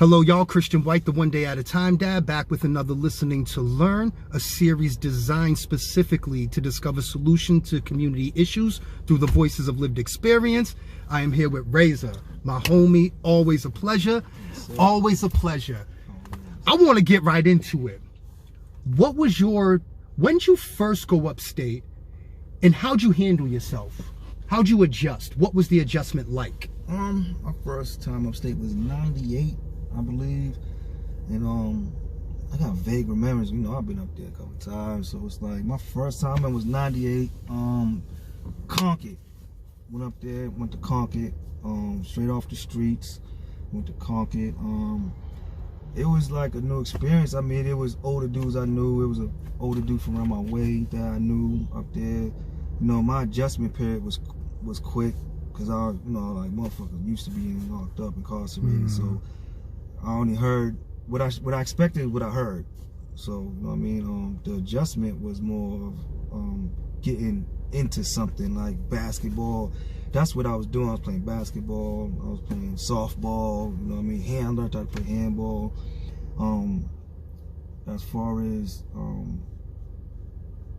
Hello, y'all. Christian White, the One Day at a Time Dad, back with another Listening to Learn, a series designed specifically to discover solutions to community issues through the voices of lived experience. I am here with Raza, my homie. Always a pleasure. Always a pleasure. I want to get right into it. What was when did you first go upstate, and how'd you handle yourself? How'd you adjust? What was the adjustment like? My first time upstate was '98, I believe, and I got vague memories. You know, I've been up there a couple times, so it's like my first time it was '98. Concord, went up there, went to Concord, straight off the streets, went to Concord. It was like a new experience. I mean, it was older dudes I knew. It was an older dude from around my way that I knew up there. You know, my adjustment period was quick, because I, you know, like motherfuckers used to be locked up, incarcerated. So I only heard what I expected, what I heard. So, you know what I mean? The adjustment was more of getting into something like basketball. That's what I was doing. I was playing basketball. I was playing softball. You know what I mean? I learned how to play handball. As far as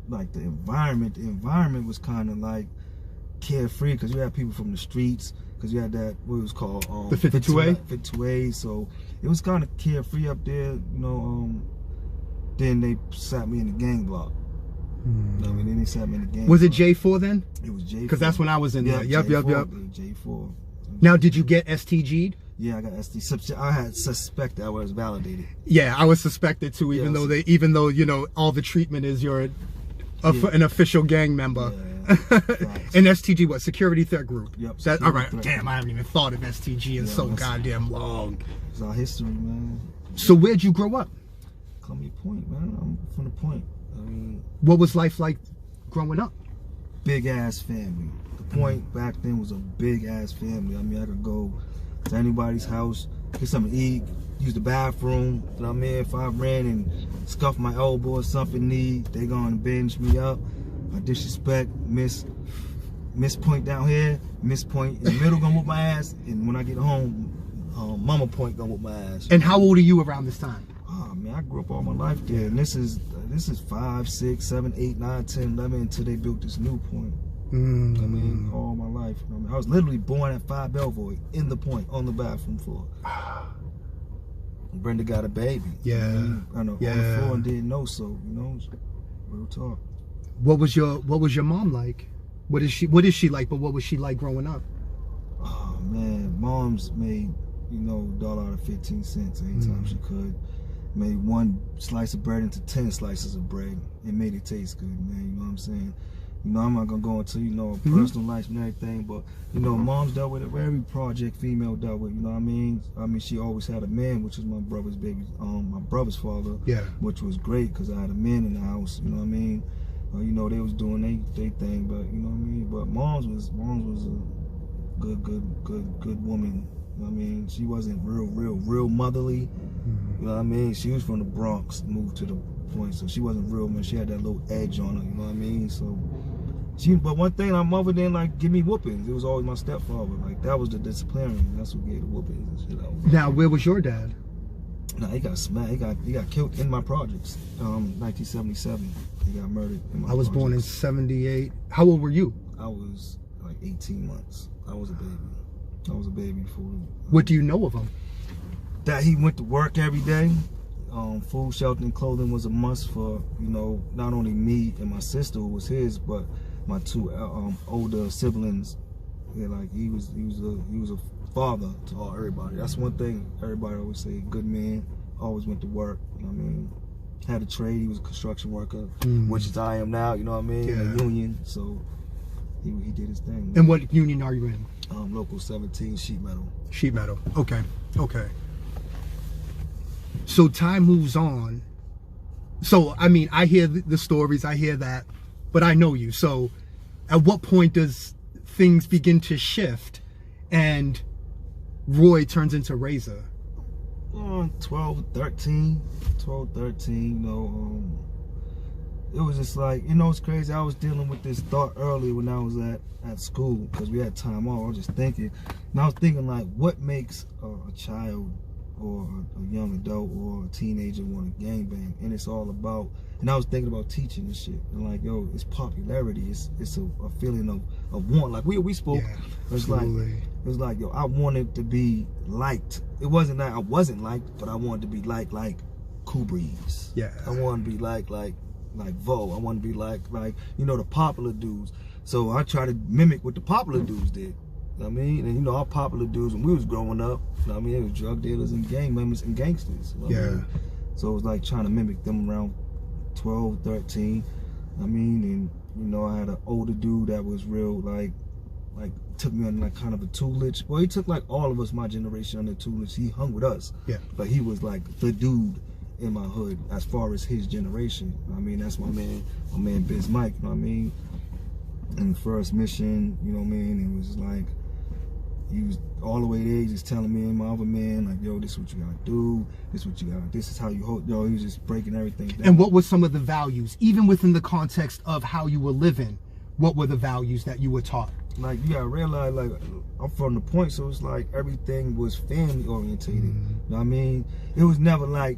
like the environment was kind of like carefree, because you had people from the streets, because you had that, what it was called, the 52A? 52A, so it was kind of carefree up there, you know. Then they sat me in the gang block. You know what I mean? Then they sat me in the gang Was block. it J4 then? It was J4. Because that's when I was in there. Yep. J4. Now, did you get STG'd? Yeah, I got ST. I had suspected I was validated. Yeah, I was suspected too, even though you know, all the treatment is you're an official gang member. Yeah. And STG, what? Security Threat Group. Yep. All right. Damn, I haven't even thought of STG in so goddamn long. It's our history, man. So where'd you grow up? Columbia Point, man. I'm from the Point. I mean, what was life like growing up? Big ass family. The Point back then was a big ass family. I mean, I could go to anybody's house, get something to eat, use the bathroom. You know what I mean? If I ran and scuffed my elbow or something, they gonna binge me up. I disrespect Miss Point down here, Miss Point in the middle gonna whoop my ass, and when I get home, Mama Point gonna whoop my ass. And how old are you around this time? Oh man, I grew up all my life there, and this is 5, 6, 7, 8, 9, 10, 11 until they built this new Point. I mean, all my life. I mean, I was literally born at 5 Belvoir in the Point on the bathroom floor. Brenda got a baby. Yeah. I know, on the floor and didn't know, so you know, real talk. What was your mom like? What is she like? But what was she like growing up? Oh man, mom's made, you know, $1 out of 15 cents anytime she could. Made one slice of bread into 10 slices of bread and made it taste good, man. You know what I'm saying? You know, I'm not gonna go into, you know, personal life and everything, but you know, mom's dealt with it. Every project female dealt with. You know what I mean? I mean, she always had a man, which is my brother's baby, my brother's father. Yeah. Which was great, because I had a man in the house. You know what I mean? You know, they was doing they thing, but you know what I mean. But mom's was a good woman. You know what I mean? She wasn't real motherly. You know what I mean? She was from the Bronx, moved to the Point, so she wasn't real, man. She had that little edge on her. You know what I mean? So but one thing, our mother didn't like give me whoopings. It was always my stepfather. Like, that was the disciplinarian. That's who gave the whoopings and shit. Now, where was your dad? Nah, he got smacked. He got killed in my projects. 1977. He got murdered in my I was born in 78. How old were you? I was like 18 months. I was a baby before. What do you know of him? That he went to work every day. Food, shelter, and clothing was a must for, you know, not only me and my sister, who was his, but my two older siblings. Yeah, like he was a father to everybody. That's one thing everybody always say. Good man, always went to work. You know what I mean? Had a trade. He was a construction worker, which is I am now. You know what I mean? Yeah. A union. So he did his thing. And what union are you in? Local 17, sheet metal. Sheet metal. Okay. So time moves on. So I mean, I hear the stories. I hear that, but I know you. So at what point does things begin to shift and Roy turns into Raza? 12, 13, you know, it was just like, you know, it's crazy. I was dealing with this thought earlier when I was at school, because we had time off. I was just thinking, and I was thinking, like, what makes a child or a young adult or a teenager want to gangbang, and it's all about. And I was thinking about teaching this shit, and like, yo, it's popularity. It's a feeling of want. Like we spoke. Yeah, it's like yo, I wanted to be liked. It wasn't that I wasn't liked, but I wanted to be like Cool Breeze. Yeah. I wanted to be like Vo. I want to be like you know, the popular dudes. So I try to mimic what the popular dudes did. You know what I mean? And you know, our popular dudes when we was growing up, you know what I mean, it was drug dealers and gang members and gangsters. You know what I mean? So it was like trying to mimic them around 12, 13. I mean, and you know, I had an older dude that was real like took me on like kind of a tutelage. Well, he took like all of us, my generation, under tutelage. He hung with us. Yeah. But he was like the dude in my hood as far as his generation. I mean, that's my man Biz Mike, you know what I mean? And the first mission, you know what I mean, it was like he was all the way there, he just telling me and my other man, like, yo, this is what you gotta do, this is how you hold, yo, he was just breaking everything down. And what were some of the values, even within the context of how you were living, what were the values that you were taught? Like, you gotta realize, like, I'm from the point, so it's like everything was family orientated. You know what I mean? It was never like,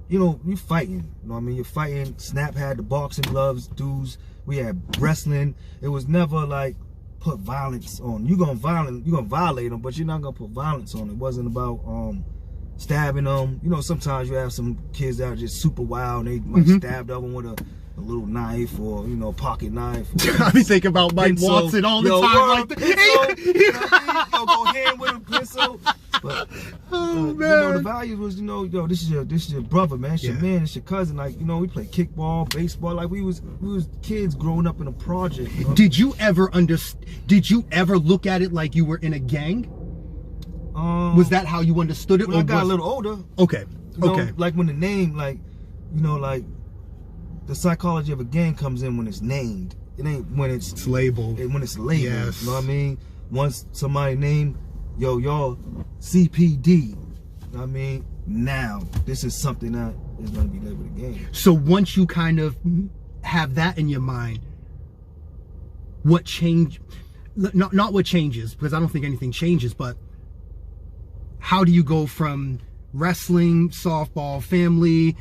you know, you fighting. You know what I mean? You're fighting. Snap had the boxing gloves, dudes. We had wrestling. It was never like put violence on. You're gonna violate them, but you're not gonna put violence on. It wasn't about stabbing them. You know, sometimes you have some kids that are just super wild. And they might stab the other one with a little knife or, you know, pocket knife. I be thinking about Mike Watson all the time. Like yo, go hand with a pencil. But you know, the values was, you know, yo, this is your brother, man. It's your man, it's your cousin. Like, you know, we played kickball, baseball. Like we was kids growing up in a project. You know? Did you ever look at it like you were in a gang? Was that how you understood it? When I got a little older. Okay. You know, like when the name, like, you know, like the psychology of a gang comes in when it's named. It ain't when it's labeled. When it's labeled. Yes. You know what I mean? Once somebody named, yo, y'all CPD. You know what I mean? Now, this is something that is going to be labeled a gang. So once you kind of have that in your mind, what change? Not what changes, because I don't think anything changes, but how do you go from wrestling, softball, family,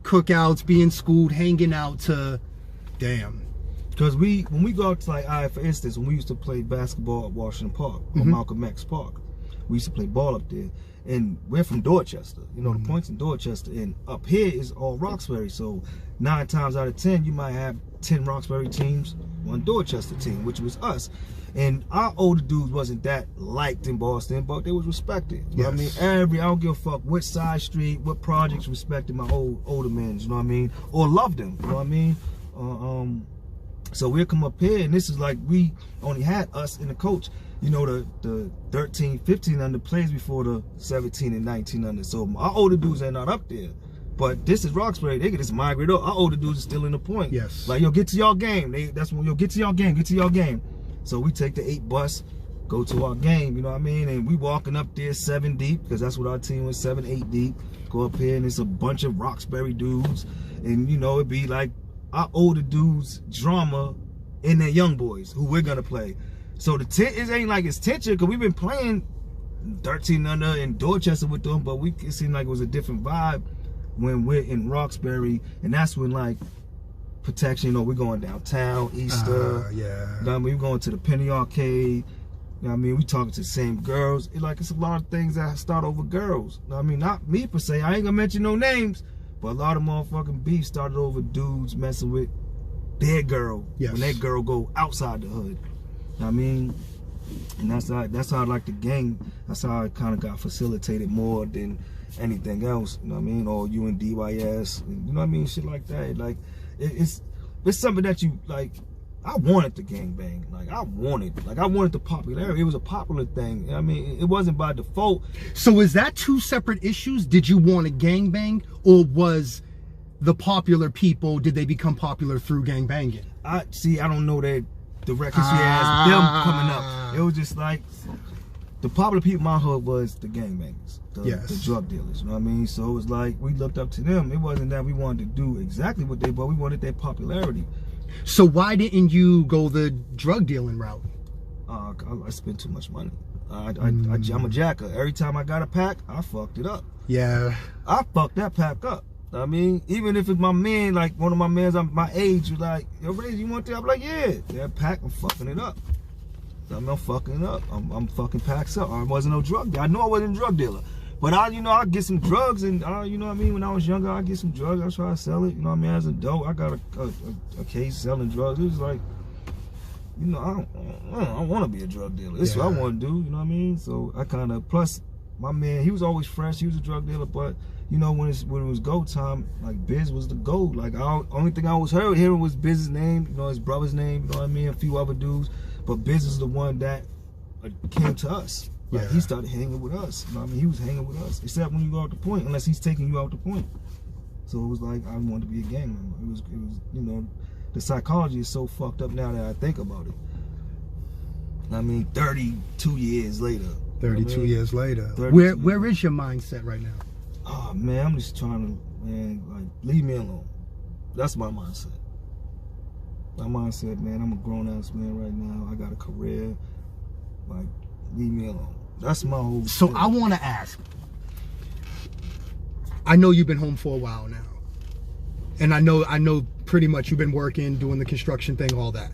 cookouts, being schooled, hanging out to, damn. Because when we go out to, like, for instance, when we used to play basketball at Washington Park, or Malcolm X Park, we used to play ball up there. And we're from Dorchester, you know, the point's in Dorchester, and up here is all Roxbury. So 9 times out of 10, you might have 10 Roxbury teams, 1 Dorchester team, which was us. And our older dudes wasn't that liked in Boston, but they was respected. You know what I mean? I don't give a fuck what side street, what projects respected my older men, you know what I mean? Or loved them, you know what I mean? So we'll come up here, and this is like, we only had us and the coach. You know, the 13, 15 under plays before the 17 and 19 under. So our older dudes are not up there. But this is Roxbury. They can just migrate up. Our older dudes are still in the point. Yes. Like, yo, get to y'all game. That's when, yo, get to y'all game. Get to y'all game. So we take the 8 bus, go to our game, you know what I mean? And we walking up there 7 deep, because that's what our team was, 7, 8 deep. Go up here, and it's a bunch of Roxbury dudes. And, you know, it'd be like our older dudes' drama in their young boys, who we're going to play. So it ain't like it's tension, because we've been playing 13 under in Dorchester with them, but it seemed like it was a different vibe when we're in Roxbury. And that's when, like, protection, you know, we're going downtown, Easter. You know what I mean? We're going to the Penny Arcade. You know what I mean? We talking to the same girls. It's a lot of things that start over girls. You know what I mean? Not me per se. I ain't gonna mention no names, but a lot of motherfucking beef started over dudes messing with their girl. Yes. When that girl go outside the hood. You know what I mean? And that's how like the gang, that's how it kind of got facilitated more than anything else. You know what I mean? Or UNDYS, you know what I mean? Shit like that. Like, it's something that you, like, I wanted the gangbang. Like, I wanted the popularity. It was a popular thing. You know what I mean? It wasn't by default. So is that 2 separate issues? Did you want a gangbang, or was the popular people, did they become popular through gangbanging? I don't know that directly. She asked them coming up. It was just like, the popular people in my hood was the gangbangers, the drug dealers, you know what I mean? So it was like, we looked up to them. It wasn't that we wanted to do exactly what they, but we wanted their popularity. So why didn't you go the drug dealing route? I spent too much money. I'm a jacker. Every time I got a pack, I fucked it up. Yeah. I fucked that pack up. I mean, even if it's my man, like one of my mans my age, was like, yo, Raza, you want that? I'm like, yeah. That pack, I'm fucking it up. I'm fucking it up. I'm fucking packs up. I wasn't no drug dealer. I know I wasn't a drug dealer. But I get some drugs, and you know what I mean? When I was younger, I get some drugs. I try to sell it. You know what I mean? As an adult, I got a case selling drugs. It was like, you know, I don't want to be a drug dealer. This is what I want to do. You know what I mean? So I kind of, plus my man, he was always fresh. He was a drug dealer, but you know, when it was go time, like Biz was the goal. Like only thing I was hearing was Biz's name, you know, his brother's name. You know what I mean? A few other dudes, but Biz is the one that came to us. Like he started hanging with us. You know what I mean? He was hanging with us, except when you go out the point, unless he's taking you out the point. So it was like I wanted to be a gang member. It was, you know, the psychology is so fucked up now that I think about it. I mean, 32 years later. 32 years later. Where is your mindset right now? Oh man, I'm just trying to, man, like leave me alone. That's my mindset. My mindset, man, I'm a grown ass man right now. I got a career. Like, leave me alone. That's my whole So thing. I want to ask. I know you've been home for a while now. And I know pretty much you've been working, doing the construction thing, all that.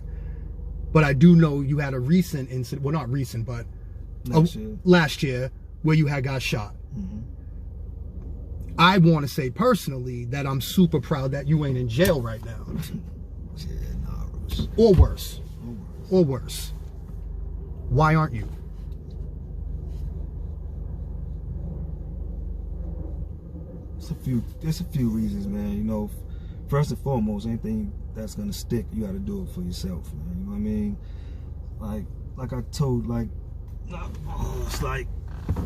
But I do know you had a recent incident, well, not recent, but last year where you got shot. Mm-hmm. I want to say personally that I'm super proud that you ain't in jail right now. Yeah, nah, Bruce. Or worse. Or worse. Why aren't you? There's a few reasons, man. You know, first and foremost, anything that's gonna stick, you gotta do it for yourself, man. You know what I mean? Like I told, it's like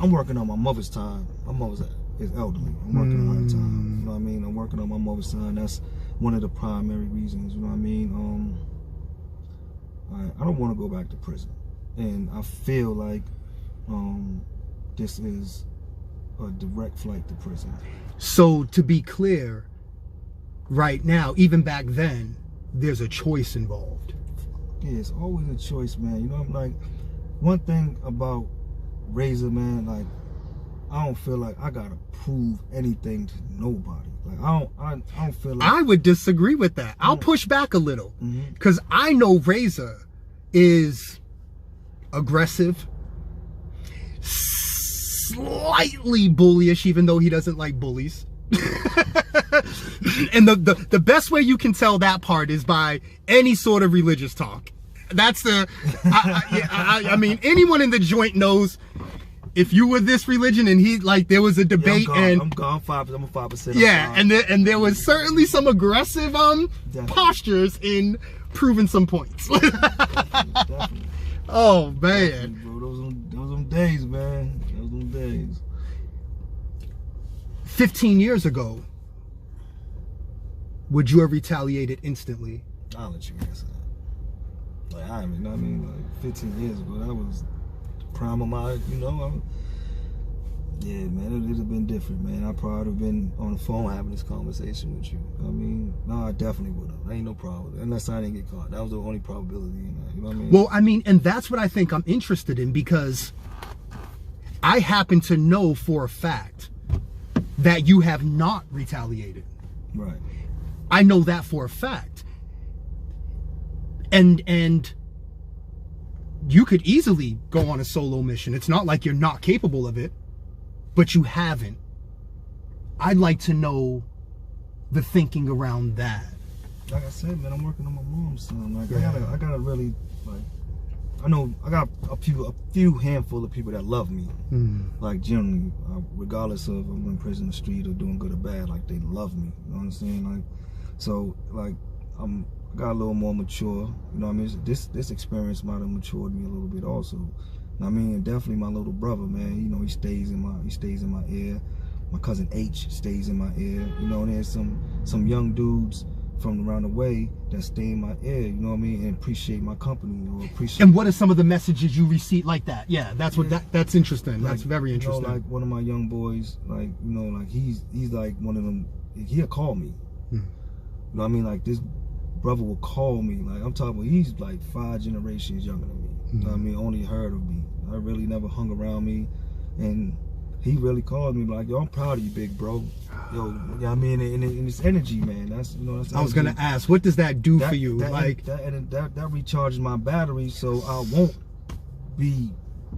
I'm working on my mother's time. My mother's is elderly. I'm working on her time. You know what I mean? I'm working on my mother's time. That's one of the primary reasons. You know what I mean? I don't want to go back to prison, and I feel like this is a direct flight to prison. So to be clear, right now, even back then, there's a choice involved. Yeah, it's always a choice, man. You know, I'm like, one thing about Raza, man, like, I don't feel like I gotta prove anything to nobody. Like, I don't feel like... I would disagree with that. I'll push back a little. Because I know Raza is aggressive, slightly bullyish, even though he doesn't like bullies. And the best way you can tell that part is by any sort of religious talk. That's the I mean, anyone in the joint knows if you were this religion and he, like, there was a debate, and I'm gone 5%. I'm a 5%. Yeah, and there was certainly some aggressive postures in proving some points. Definitely. Oh man, Definitely, bro. Those days, man. Those days. 15 years ago, would you have retaliated instantly? I'll let you answer that. Like, you know what I mean? Like 15 years ago, that was the prime of my, you know. Yeah, man, it'd have been different, man. I probably would have been on the phone having this conversation with you. I mean, no, I definitely would have. Ain't no problem. Unless I didn't get caught. That was the only probability, you know what I mean? Well, I mean, and that's what I think I'm interested in, because I happen to know for a fact that you have not retaliated. Right. I know that for a fact. And you could easily go on a solo mission. It's not like you're not capable of it, but you haven't. I'd like to know the thinking around that. Like I said, man, I'm working on my mom's time. Like, I gotta really, like, I know I got a few handful of people that love me. Like, generally, regardless of I'm in prison, the street, or doing good or bad, like, they love me. You know what I'm saying? Like, so, like, I got a little more mature. You know what I mean? This experience might have matured me a little bit also. I mean, and definitely my little brother, man. You know, he stays in my ear. My cousin H stays in my ear. You know, and there's some young dudes from around the way that stay in my ear, you know what I mean, and appreciate my company, or appreciate. And what are some of the messages you receive like that? Yeah, that's what that's interesting. Like, that's very interesting. You know, like one of my young boys, like, you know, like he's like one of them. He'll call me. You know what I mean? Like, this brother will call me. Like, I'm talking about, he's like 5 generations younger than me. You know what I mean? Only heard of me. I really never hung around me, and he really called me like, yo, I'm proud of you, big bro. Yo, you know what I mean? And it's energy, man. That's, you know, that's I was gonna ask, what does that do for you? That recharges my battery, so I won't be,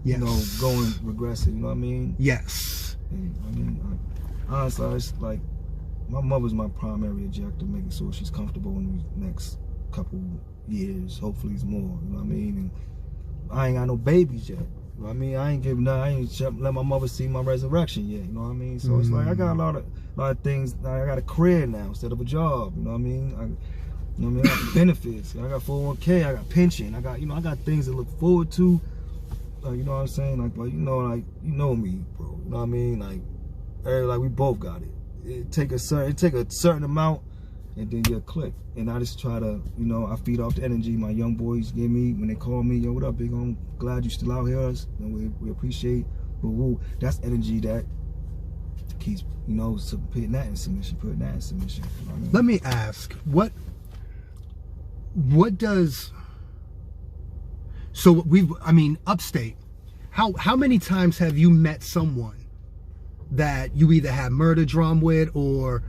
you know, going regressive. You know what I mean? Yes. And, I mean, honestly, it's like my mother's my primary objective, making sure she's comfortable in the next couple years. Hopefully, it's more. You know what I mean? And I ain't got no babies yet. You know what I mean? I ain't let my mother see my resurrection yet. You know what I mean? So it's like I got a lot of things. I got a career now instead of a job. You know what I mean? I got benefits. I got 401k. I got pension. I got things to look forward to. You know what I'm saying? Like, you know me, bro. You know what I mean? Like we both got it. It take a certain amount, and then you click. And I just try to, you know, I feed off the energy my young boys give me when they call me. Yo, what up, big? I'm glad you still out here. And we appreciate. But woo, that's energy that keeps, you know, putting that in submission. You know what I mean? Let me ask, what does, so upstate, how many times have you met someone that you either had murder drum with or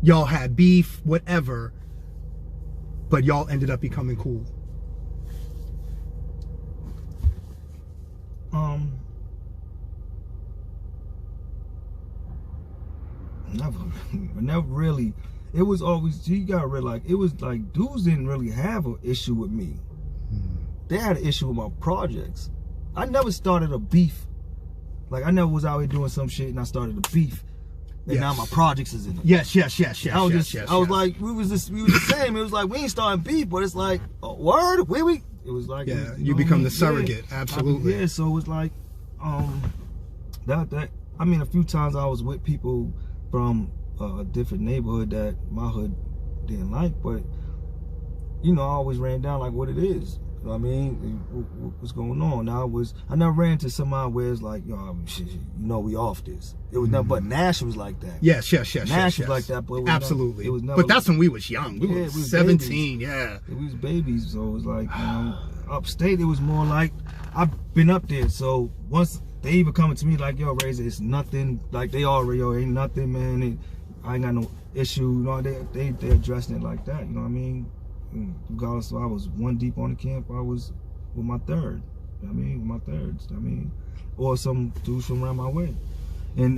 y'all had beef, whatever, but y'all ended up becoming cool? Never really. It was always, you gotta realize, it was like dudes didn't really have an issue with me. They had an issue with my projects. I never started a beef. Like, I never was out here doing some shit and I started a beef. And now my projects is in it. Yes. I was like, we was the same. It was like, we ain't starting beef, but it's like, oh, word? It was like, yeah, you become the surrogate. Yeah. Absolutely. Yeah, so it was like, I mean, a few times I was with people from a different neighborhood that my hood didn't like, but, you know, I always ran down like what it is. You know what I mean? What's going on? I never ran into somebody where it's like, yo, shit, you know, we off this. It was never, but Nash was like that. Yes. Nash was like that, but it was absolutely. Never, it was never. But that's when we was young. We were 17. Babies. Yeah. We was babies, so it was like, you know, upstate. It was more like I've been up there, so once they even coming to me like, yo, Raza, it's nothing. Like they already, yo, ain't nothing, man. I ain't got no issue. You know, they addressing it like that. You know what I mean? Regardless, so I was one deep on the camp. I was with my third. You know what I mean, with my thirds. I mean, or some dudes from around my way. And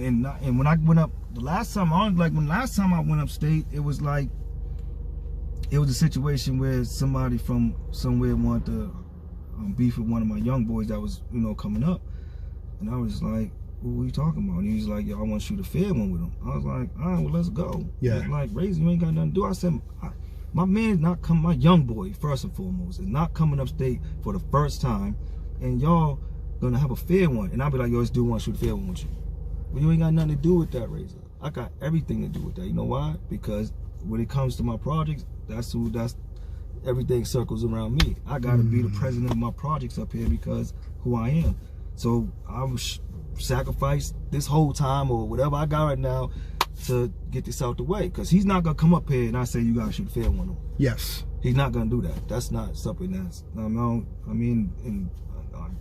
when I went up the last time, I went upstate, it was like, it was a situation where somebody from somewhere wanted to beef with one of my young boys that was, you know, coming up, and I was like, what are you talking about? And he was like, yo, I want you to fair one with him. I was like, all right, well, let's go. Yeah. He's like, Raza, you ain't got nothing to do. I said, my man's not coming, my young boy, first and foremost, is not coming upstate for the first time, and y'all gonna have a fair one. And I'll be like, yo, this dude wants to shoot a fair one with you. Well, you ain't got nothing to do with that, Raza. I got everything to do with that. You know why? Because when it comes to my projects, that's everything circles around me. I gotta be the president of my projects up here because who I am. So I was sacrifice this whole time or whatever I got right now to get this out the way, because he's not gonna come up here and I say you gotta shoot fair one on him. Yes. He's not gonna do that. That's not something that's, I mean, and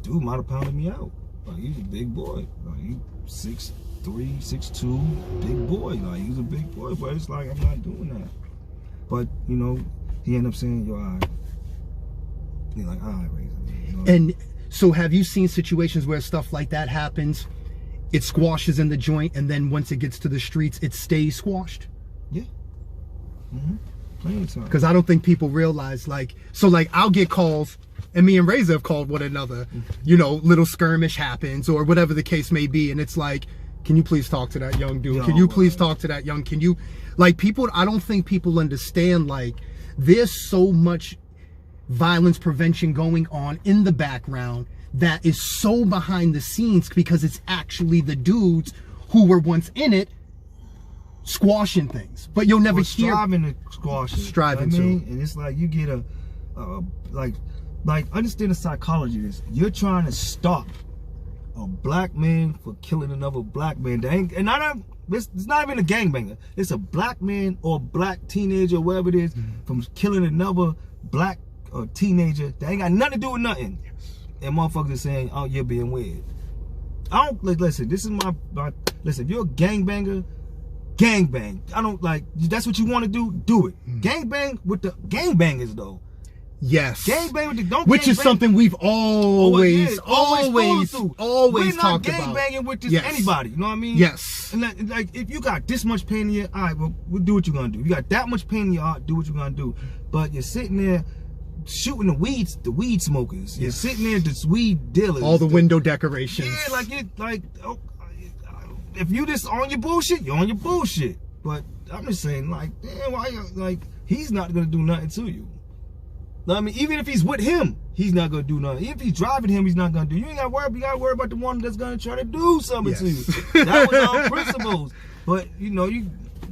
dude might have pounded me out. Like, he's a big boy. Like, he 6'3", 6'2", big boy. Like, he's a big boy, but it's like, I'm not doing that. But, you know, he ended up saying, yo, all right. He's like, all right, Raza. You know? And so have you seen situations where stuff like that happens, it squashes in the joint, and then once it gets to the streets, it stays squashed? Yeah. Plenty of time. Because I don't think people realize, like, so like I'll get calls, and me and Raza have called one another, you know, little skirmish happens or whatever the case may be, and it's like, can you please talk to that young dude? Can you please talk to that young, can you, like, people, I don't think people understand, like, there's so much violence prevention going on in the background that is so behind the scenes, because it's actually the dudes who were once in it squashing things, but you'll never hear striving to squash it. Striving to, and it's like you get like understand the psychology of this. You're trying to stop a black man for killing another black man. It's not even a gangbanger. It's a black man or black teenager, or whatever it is, from killing another black teenager that ain't got nothing to do with nothing. and motherfuckers are saying, oh, you're being weird. I don't, like, listen, this is my listen, if you're a gangbanger, gangbang. I don't, like, that's what you want to do it. Gangbang with the gangbangers, though. Yes. Gangbang with the, don't which is gangbang. something we've always We're talked not about. gangbanging with just anybody, you know what I mean? Yes. And like, if you got this much pain in your, all right, well, we'll do what you're gonna do. You got that much pain in your heart, do what you're gonna do. But you're sitting there shooting the weed smokers. You're sitting there, the weed dealers. All the window decorations. Yeah, oh, if you just on your bullshit, you're on your bullshit. But I'm just saying, like, damn, why, like, he's not gonna do nothing to you. I mean, even if he's with him, he's not gonna do nothing. Even if he's driving him, he's not gonna do. You ain't gotta worry. You gotta worry about the one that's gonna try to do something to you. That was our principles. But you know,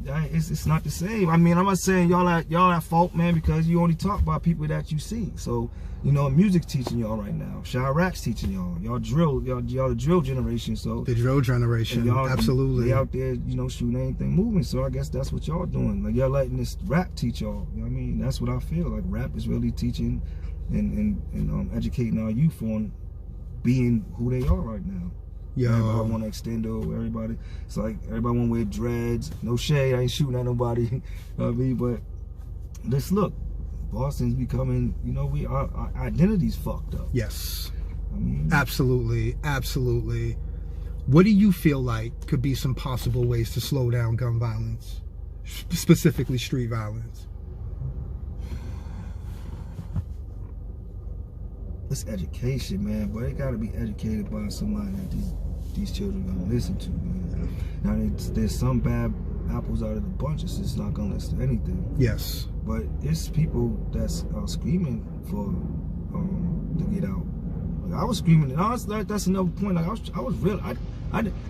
it's not the same. I mean, I'm not saying y'all at fault, man, because you only talk about people that you see. So, you know, music's teaching y'all right now. Chirac's teaching y'all. Y'all the drill generation. So the drill generation, absolutely. They out there, you know, shooting anything moving. So I guess that's what y'all doing. Like, y'all letting this rap teach y'all. You know what I mean? That's what I feel like. Rap is really teaching and educating our youth on being who they are right now. Yo. Everybody want to extendo. Everybody, it's like everybody want to wear dreads. No shade. I ain't shooting at nobody. You know what I mean? But let's look. Boston's becoming, you know, our identity's fucked up. Yes. I mean, absolutely. What do you feel like could be some possible ways to slow down gun violence, specifically street violence? It's education, man, but they gotta be educated by somebody that these children gonna listen to, man. Now there's some bad apples out of the bunch. It's just not gonna listen to anything. Yes. But it's people that's screaming for to get out. Like, I was screaming, and honestly, that's another point. Like, I was real. I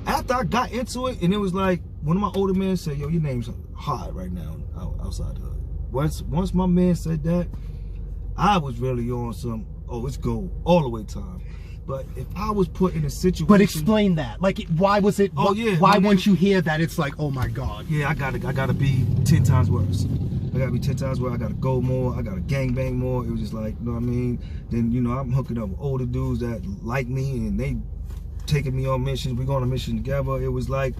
after I got into it, and it was like one of my older men said, "Yo, your name's hot right now outside the hood." Once my man said that, I was really on some. Oh, it's go all the way time. But if I was put in a situation, but explain that. Like, why was it? Oh yeah. Why once you hear that, it's like, oh my God. Yeah, I gotta be 10 times worse. I gotta be 10 times worse. I gotta go more. I gotta gangbang more. It was just like, you know what I mean? Then, you know, I'm hooking up with older dudes that like me, and they taking me on missions. We go on a mission together. It was like,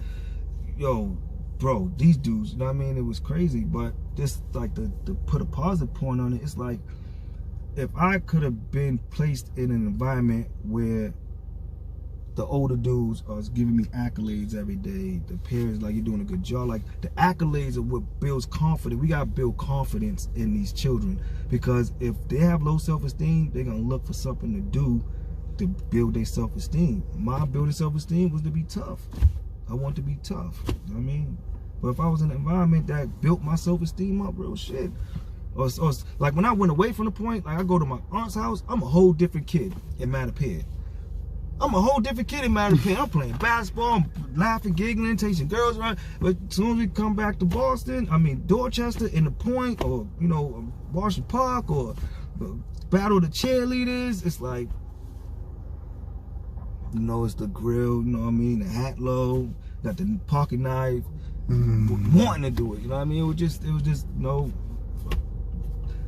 yo, bro, these dudes. You know what I mean? It was crazy. But just like to put a positive point on it, it's like, if I could have been placed in an environment where the older dudes are giving me accolades every day, the parents, like, you're doing a good job, like, the accolades are what builds confidence. We gotta build confidence in these children, because if they have low self-esteem, they're gonna look for something to do to build their self-esteem. My building self-esteem was to be tough. I want to be tough, you know what I mean? But if I was in an environment that built my self-esteem up, real shit, or like when I went away from the point, like I go to my aunt's house, I'm a whole different kid in Mattapan. I'm playing basketball, I'm laughing, giggling, chasing girls around. But as soon as we come back to Boston, I mean Dorchester, in the Point, or, you know, Washington Park, or Battle of the Cheerleaders, it's like, you know, it's the grill, you know what I mean, the hat low, got the pocket knife, wanting to do it, you know what I mean? It was just, you know,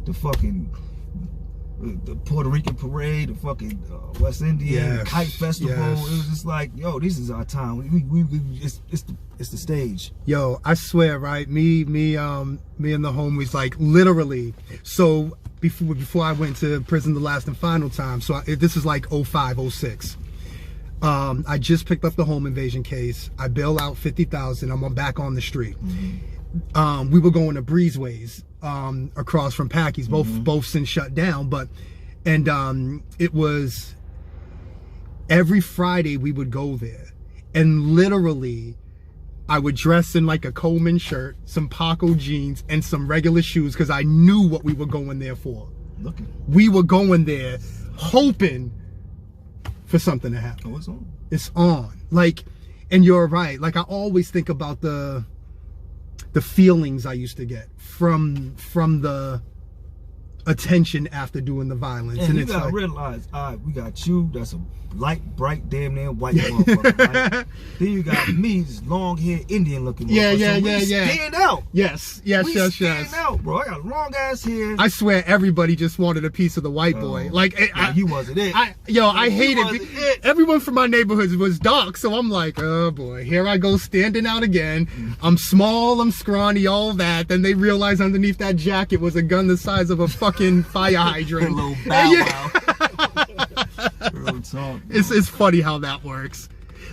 the fucking the Puerto Rican parade, the fucking West Indian kite festival. It was just like, yo, this is our time. It's the stage. Yo, I swear, right? Me and the homies, like, literally. So before I went to prison the last and final time, so this is like 05, 06. I just picked up the home invasion case. I bail out 50,000. I'm back on the street. We were going to Breezeways across from Packy's, both since shut down, but it was every Friday we would go there, and literally I would dress in like a Coleman shirt, some Paco jeans, and some regular shoes, because I knew what we were going there for. We were going there hoping for something to happen. Oh, it's on. It's on. Like, and you're right. Like, I always think about the feelings I used to get from the attention after doing the violence. And you gotta realize, we got you, that's a light, bright, damn near white motherfucker, right? Then you got me, this long haired Indian looking. Yeah. Stand out. Yes. Stand out, bro. I got long ass hair. I swear, everybody just wanted a piece of the white boy. Like, you wasn't it. I hated it. Everyone from my neighborhoods was dark, so I'm like, oh boy, here I go standing out again. I'm small, I'm scrawny, all that. Then they realized underneath that jacket was a gun the size of a fucking fire hydrant. A little bow wow. It's funny how that works.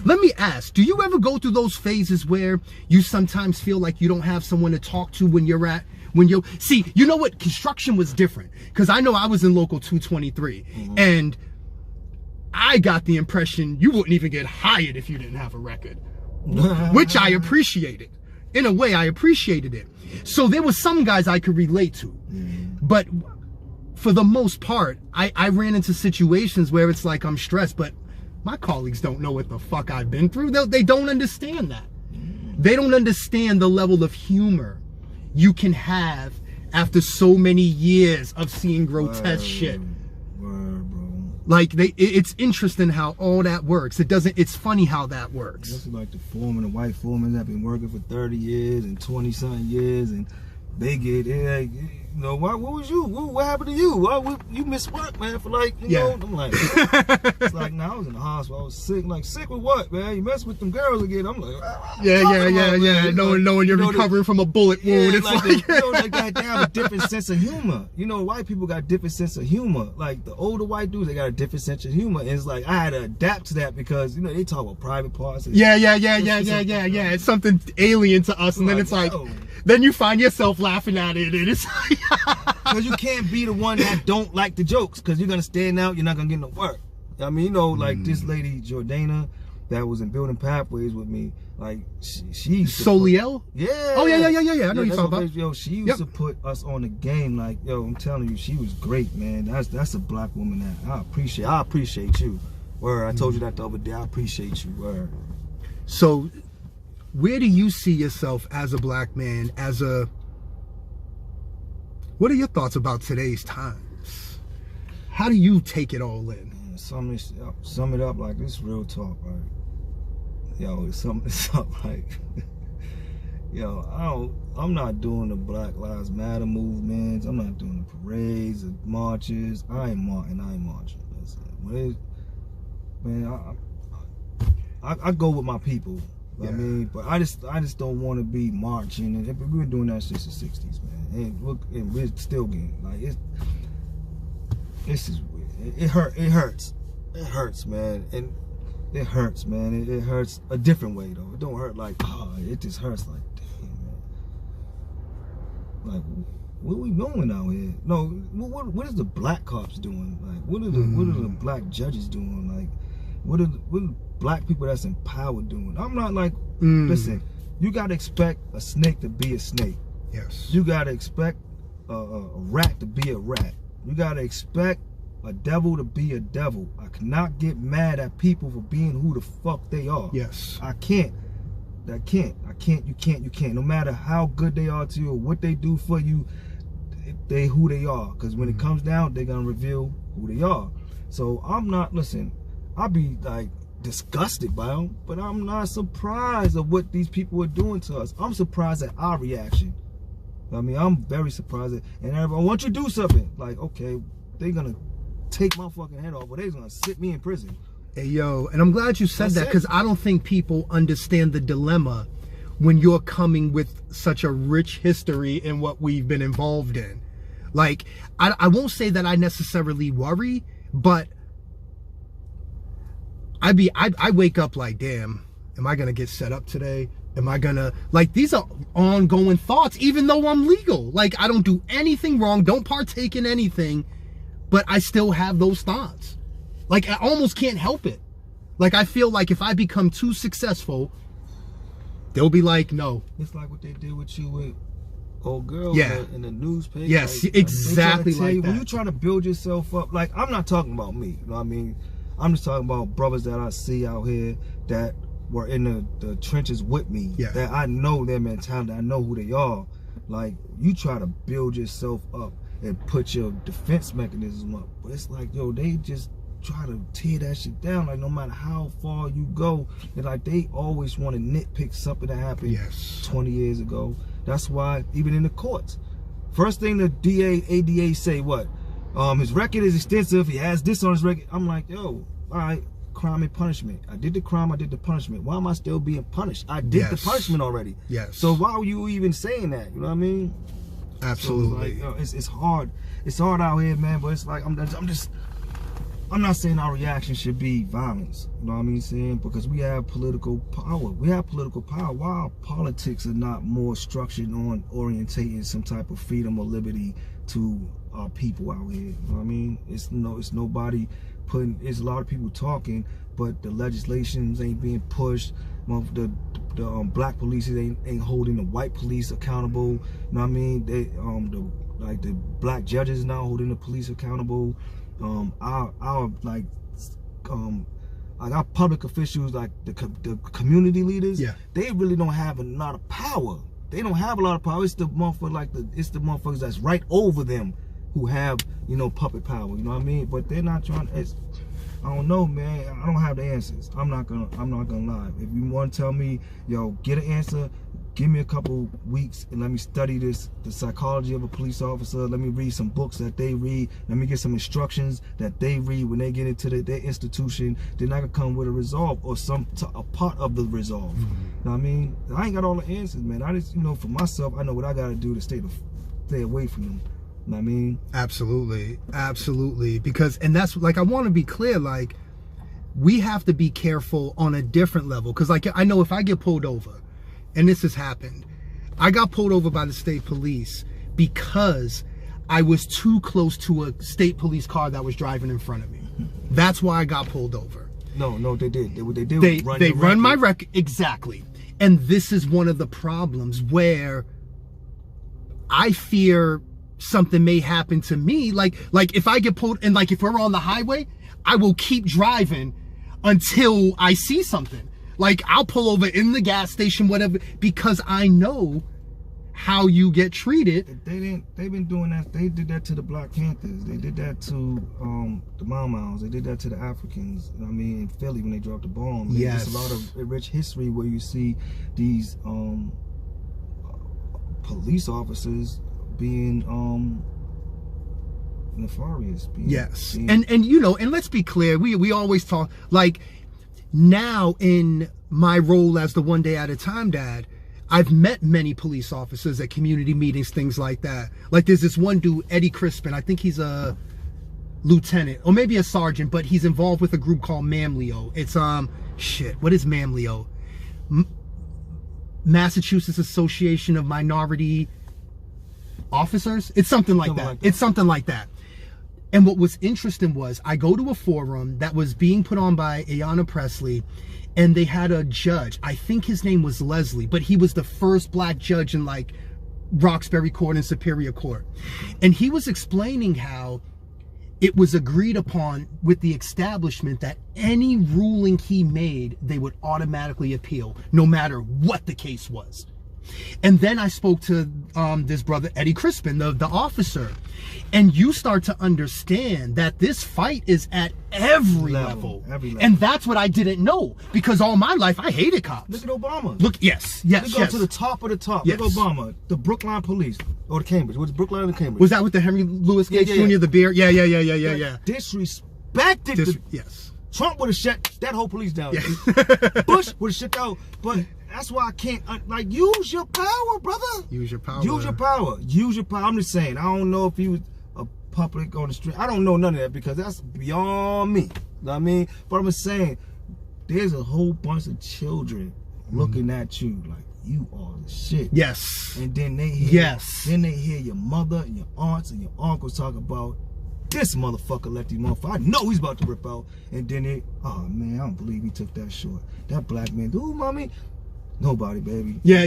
Let me ask, do you ever go through those phases where you sometimes feel like you don't have someone to talk to when you see, you know what, construction was different, because I know I was in local 223 and I got the impression you wouldn't even get hired if you didn't have a record, which I appreciated. In a way, I appreciated it. So there was some guys I could relate to, but for the most part, I ran into situations where it's like I'm stressed, but my colleagues don't know what the fuck I've been through. They don't understand that. They don't understand the level of humor you can have after so many years of seeing grotesque shit. Bro. Like, it's interesting how all that works. It's funny how that works. This is like the foreman, the white foreman that been working for 30 years and 20-something years, and they get it. You know, what was you? What happened to you? You missed work, man, for like, you know? I'm like, it's like, nah, I was in the hospital. I was sick. Like, sick with what, man? You messed with them girls again. I'm like, yeah. Knowing you're recovering from a bullet wound. It's like, they have a different sense of humor. You know, white people got a different sense of humor. Like, the older white dudes, they got a different sense of humor. And it's like, I had to adapt to that because, you know, they talk about private parts. Yeah. It's something alien to us. And then it's like, then you find yourself laughing at it, and it's like, because you can't be the one that don't like the jokes, because you're gonna stand out, you're not gonna get no work. I mean, you know, like this lady Jordana that was in Building Pathways with me, like she Soliel? Yeah. Oh yeah. I know you're talking about. Yo, she used to put us on the game. Like, yo, I'm telling you, she was great, man. That's a black woman that I appreciate you. Word, I told you that the other day. I appreciate you. Word. So, where do you see yourself as a black man? What are your thoughts about today's times? How do you take it all in? Sum it up like this real talk, right? Yo, sum this up like, yo, I'm not doing the Black Lives Matter movements. I'm not doing the parades, the marches. I ain't marching. I go with my people. Yeah. I mean, but I just don't want to be marching. And we were doing that since the '60s, man. And we're still getting like this is weird. It hurts, man. And it hurts, man. It hurts a different way though. It don't hurt like it just hurts like damn, man. Like, what are we doing out here? No, what is the black cops doing? Like, what are the black judges doing? Like, what are black people that's in power doing? I'm not like, listen, you gotta expect a snake to be a snake. Yes. You gotta expect a rat to be a rat. You gotta expect a devil to be a devil. I cannot get mad at people for being who the fuck they are. Yes. I can't. You can't. No matter how good they are to you or what they do for you, they who they are. Because when it comes down, they're gonna reveal who they are. So I'm not, listen, I'll be like disgusted by them, but I'm not surprised of what these people are doing to us. I'm surprised at our reaction. I mean, I'm very surprised and I want you to do something. Like, okay, they're gonna take my fucking head off, or they're gonna sit me in prison. Hey, yo, and I'm glad you said that, because I don't think people understand the dilemma when you're coming with such a rich history in what we've been involved in. Like, I won't say that I necessarily worry, but I wake up like, damn, am I gonna get set up today? Am I gonna, like, these are ongoing thoughts, even though I'm legal. Like, I don't do anything wrong, don't partake in anything, but I still have those thoughts. Like, I almost can't help it. Like, I feel like if I become too successful, they'll be like, no. It's like what they did with you with old girl in the newspaper. Yes, like, exactly like that. When you try to build yourself up, like, I'm not talking about me, you know what I mean? I'm just talking about brothers that I see out here that were in the trenches with me, that I know their mentality, I know who they are. Like, you try to build yourself up and put your defense mechanism up, but it's like, yo, they just try to tear that shit down. Like, no matter how far you go, like, they always want to nitpick something that happened 20 years ago. That's why, even in the courts, first thing the ADA say, what? His record is extensive. He has this on his record. I'm like, yo, all right, crime and punishment. I did the crime, I did the punishment. Why am I still being punished? I did the punishment already. So why were you even saying that? You know what I mean? Absolutely. So it's hard. It's hard out here, man. But it's like I'm not saying our reaction should be violence. You know what I mean? Saying, because we have political power. We have political power. Why our politics are not more structured on orientating some type of freedom or liberty to our people out here? You know what I mean? It's nobody putting. It's a lot of people talking, but the legislations ain't being pushed. The black police ain't holding the white police accountable. You know what I mean? They the black judges not holding the police accountable. Our public officials, like the community leaders, they really don't have a lot of power. They don't have a lot of power. It's the motherfuckers that's right over them who have, you know, puppet power. You know what I mean? But they're not trying. I don't know, man. I don't have the answers. I'm not gonna lie. If you want to tell me, yo, get an answer, give me a couple weeks and let me study the psychology of a police officer. Let me read some books that they read. Let me get some instructions that they read when they get into their institution. Then I can come with a resolve or a part of the resolve. You know what I mean? I ain't got all the answers, man. I just, you know, for myself, I know what I got to do to stay away from them. You know what I mean? Absolutely. Absolutely. Because, and that's, like, I want to be clear, like, we have to be careful on a different level. Because, like, I know if I get pulled over, and this has happened, I got pulled over by the state police because I was too close to a state police car that was driving in front of me. That's why I got pulled over. No, they did. They run my record. Exactly. And this is one of the problems where I fear something may happen to me. Like if I get pulled, and like if we're on the highway, I will keep driving until I see something. Like I'll pull over in the gas station, whatever, because I know how you get treated. They've been doing that. They did that to the Black Panthers. They did that to the Mau Mau's. They did that to the Africans. I mean, in Philly when they dropped the bomb. Yes. There's a lot of rich history where you see these police officers being nefarious. And you know, and let's be clear, we always talk, like, now in my role as the One Day at a Time dad, I've met many police officers at community meetings, things like that. Like there's this one dude, Eddie Crispin, I think he's a lieutenant or maybe a sergeant, but he's involved with a group called MAMLEO. It's what is MAMLEO? Massachusetts Association of Minority Officers. It's something like that. It's something like that. And what was interesting was I go to a forum that was being put on by Ayanna Pressley, and they had a judge. I think his name was Leslie, but he was the first black judge in like Roxbury Court and Superior Court. And he was explaining how it was agreed upon with the establishment that any ruling he made, they would automatically appeal, no matter what the case was. And then I spoke to this brother, Eddie Crispin, the officer. And you start to understand that this fight is at every level. And that's what I didn't know. Because all my life, I hated cops. Look at Obama. Look, yes. Let's go to the top of the top. Yes. Look at Obama. The Brookline police. Or the Cambridge. Was it Brookline or the Cambridge? Was that with the Henry Louis Gates Jr., the beer? Yeah. Disrespected. Yes. Trump would have shut that whole police down. Yes. Bush would have shut down. But that's why I can't, like, use your power, brother. Use your power. Use your power. Use your power. I'm just saying, I don't know if he was a public on the street. I don't know none of that because that's beyond me. You know what I mean? But I'm just saying, there's a whole bunch of children looking at you like you are the shit. Yes. And then they hear, your mother and your aunts and your uncles talk about, this motherfucker let these motherfuckers, I know he's about to rip out. And then oh man, I don't believe he took that short. That black man, dude, mommy. Nobody, baby. Yeah.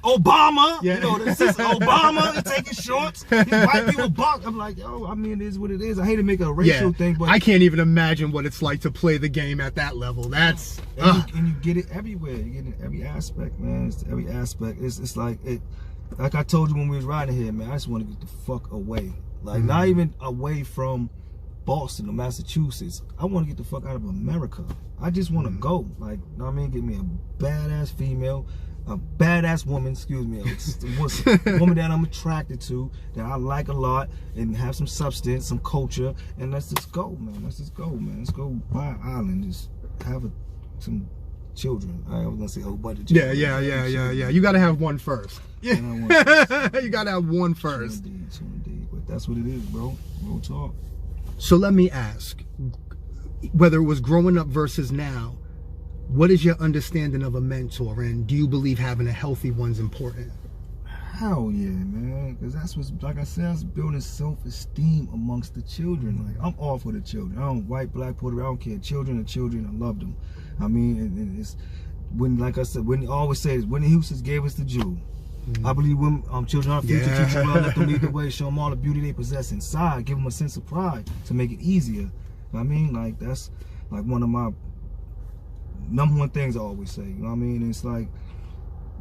Obama. Yeah. You know, this is Obama. He taking shorts. White people buck. I'm like, yo, I mean, it is what it is. I hate to make it a racial thing, but I can't even imagine what it's like to play the game at that level. That's and you get it everywhere. You get it in every aspect, man. It's every aspect. It's like it. Like I told you when we was riding here, man. I just want to get the fuck away. Like not even away from Boston or Massachusetts. I want to get the fuck out of America. I just want to go. Like, you know what I mean? Get me a badass female, a badass woman, excuse me, a woman that I'm attracted to, that I like a lot, and have some substance, some culture, and let's just go, man. Let's just go, man. Let's go buy an island, just have some children. I was gonna say a whole bunch of children. Yeah. You gotta have one first. Yeah. You gotta have one first. True indeed. But that's what it is, bro. Real talk. So let me ask, whether it was growing up versus now, what is your understanding of a mentor, and do you believe having a healthy one's important? Hell yeah, man. Because that's what's, like I said, it's building self-esteem amongst the children. Like, I'm all for the children. I don't, white, black, Puerto Rican, I don't care. Children are children. I love them. I mean, and it's, when, like I said, when I always say this, Whitney Houston gave us the jewel. I believe when children are future, teach them well, let them lead the way, show them all the beauty they possess inside, give them a sense of pride to make it easier. I mean, like, that's like one of my #1 things I always say. You know what I mean? It's like,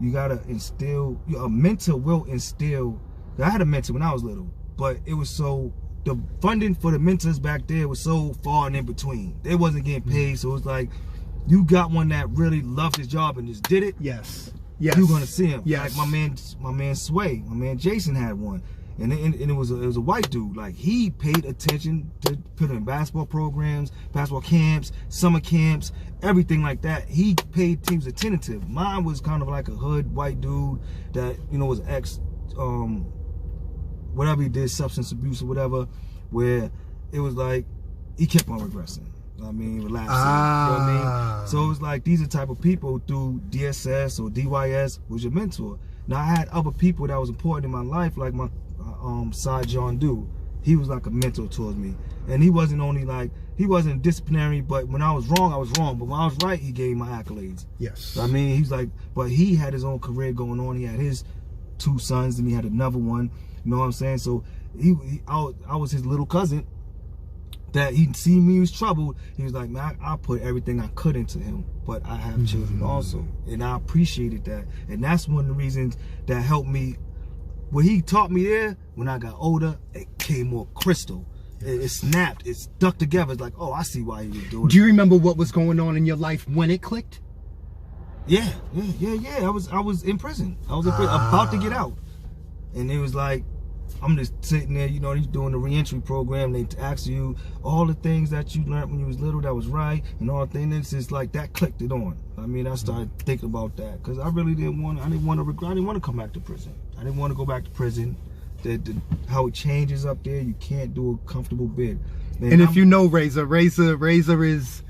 you gotta instill, a mentor will instill. I had a mentor when I was little, but it was so, the funding for the mentors back there was so far and in between. They wasn't getting paid, so it's like, you got one that really loved his job and just did it. Yes. You're gonna see him. Yes. Like my man Sway, my man Jason had one, and it was a white dude. Like, he paid attention to put in basketball programs, basketball camps, summer camps, everything like that. He paid teams attentive. Mine was kind of like a hood white dude that, you know, was ex whatever he did, substance abuse or whatever, where it was like he kept on regressing. I mean, relaxing. You know what I mean? So it was like, these are the type of people through DSS or DYS was your mentor. Now, I had other people that was important in my life, like my side John Dew. He was like a mentor towards me. And he wasn't only like, he wasn't disciplinary, but when I was wrong, I was wrong. But when I was right, he gave me my accolades. Yes. I mean, he's like, but he had his own career going on. He had his 2 sons, and he had another one. You know what I'm saying? So I was his little cousin. That he'd see me was troubled, he was like, man, I put everything I could into him, but I have children also, and I appreciated that, and that's one of the reasons that helped me. What he taught me there, when I got older, it came more crystal. It snapped, it stuck together. It's like, oh, I see why he was doing it. Do you remember what was going on in your life when it clicked? Yeah. I was in prison. I was in prison, about to get out, and it was like, I'm just sitting there, you know, he's doing the reentry program. They ask you all the things that you learned when you was little that was right, and all the things. It's just like that clicked it on. I mean, I started thinking about that because I really didn't want to come back to prison. I didn't want to go back to prison. How it changes up there, you can't do a comfortable bid. Man, and if you know Raza is